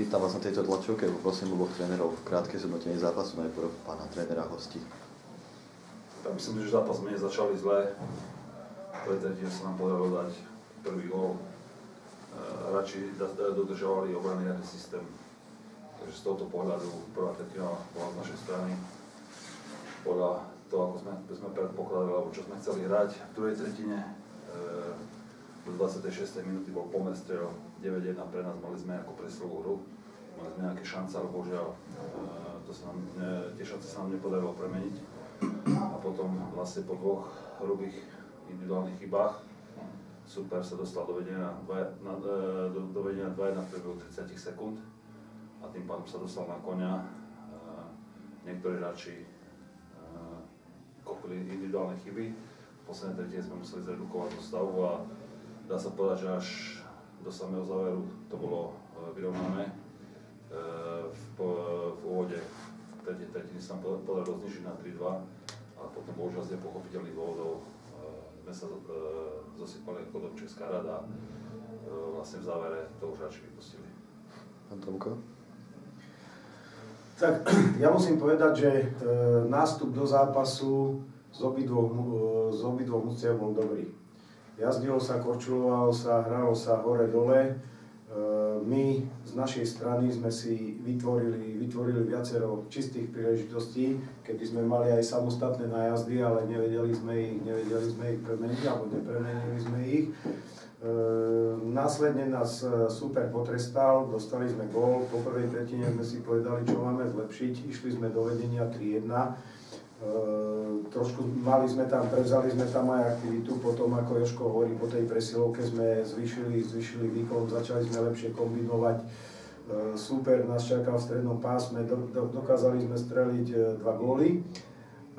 Pýtam vás na tejto tlačovke, poprosím oboch trénerov krátke zhodnotenie zápasu, najprv pána trénera hostí. Tak myslím, že zápas sme začali zle. Tretí sa nám podarilo dať prvý gól. Radši dodržovali obranný systém. Takže z tohto pohľadu prvá tretina bola z našej strany. Podľa toho, ako sme predpokladali, alebo čo sme chceli hrať. V druhej tretine do 26. minúty bol pomer strel 9-1 pre nás, mali sme ako presilovú hru. Mali sme nejaké šance, ale bohužiaľ tie šance sa nám nepodarilo premeniť. A potom vlastne po dvoch hrubých individuálnych chybách super sa dostal do vedenia 2-1 v priebehu 30 sekúnd a tým pádom sa dostal na koňa. Niektorí hráči kopili individuálne chyby. V poslednej tretine sme museli zredukovať zostavu a dá sa povedať, že až do samého záveru to bolo vyrovnané. V úvode tretej tretiny sa nám podarilo znižiť na 3-2, ale potom bohužiaľ z nepochopiteľných dôvodov sme sa zosypali ako Dobčevská rada a vlastne v závere to už hráči vypustili. Pán Tomko? Tak ja musím povedať, že nástup do zápasu z obidvoch mužstiev bol dobrý. Jazdilo sa, korčulovalo sa, hralo sa hore-dole. My z našej strany sme si vytvorili viacero čistých príležitostí, kedy sme mali aj samostatné nájazdy, ale nevedeli sme ich premeniť, alebo nepremenili sme ich. Následne nás super potrestal, dostali sme gól, po prvej tretine sme si povedali, čo máme zlepšiť, išli sme do vedenia 3-1. Trošku prevzali sme tam aj aktivitu, potom ako Jožko hovorí, po tej presilovke sme zvýšili výkon, začali sme lepšie kombinovať. Super nás čakal v strednom pásme, dokázali sme streliť 2 góly,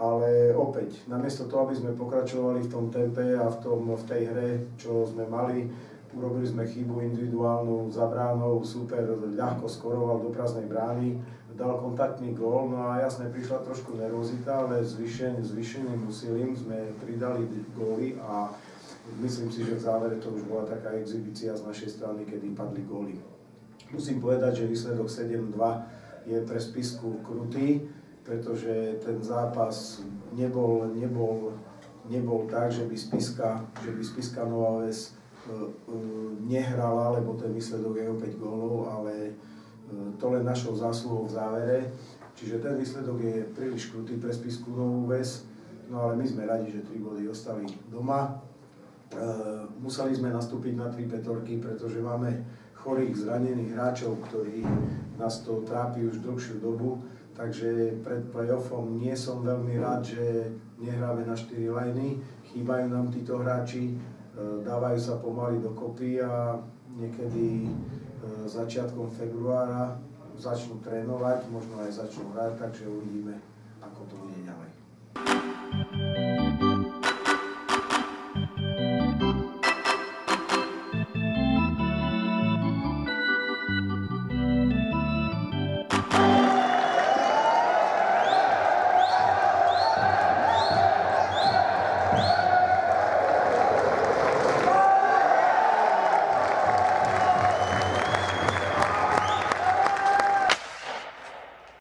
ale opäť, namiesto toho, aby sme pokračovali v tom tempe a v tej hre, čo sme mali, urobili sme chybu individuálnu za bránou, super ľahko skoroval do prázdnej brány, dal kontaktný gól, no a jasne prišla trošku nervozita, ale zvýšeným úsilím sme pridali góly a myslím si, že v závere to už bola taká exhibícia z našej strany, kedy padli góly. Musím povedať, že výsledok 7-2 je pre Spisku krutý, pretože ten zápas nebol tak, že by Spiska Nová Ves nehrala, lebo ten výsledok je o 5 gólov, ale to len našou zásluhou v závere. Čiže ten výsledok je príliš krutý pre Spisku Novú Ves, no ale my sme radi, že 3 body ostali doma. Museli sme nastúpiť na 3 pätorky, pretože máme chorých, zranených hráčov, ktorí nás to trápi už dlhšiu dobu. Takže pred playoffom nie som veľmi rád, že nehráme na 4 lajny, chýbajú nám títo hráči, dávajú sa pomaly dokopy a niekedy začiatkom februára začnú trénovať, možno aj začnú hrať, takže uvidíme, ako to bude ďalej.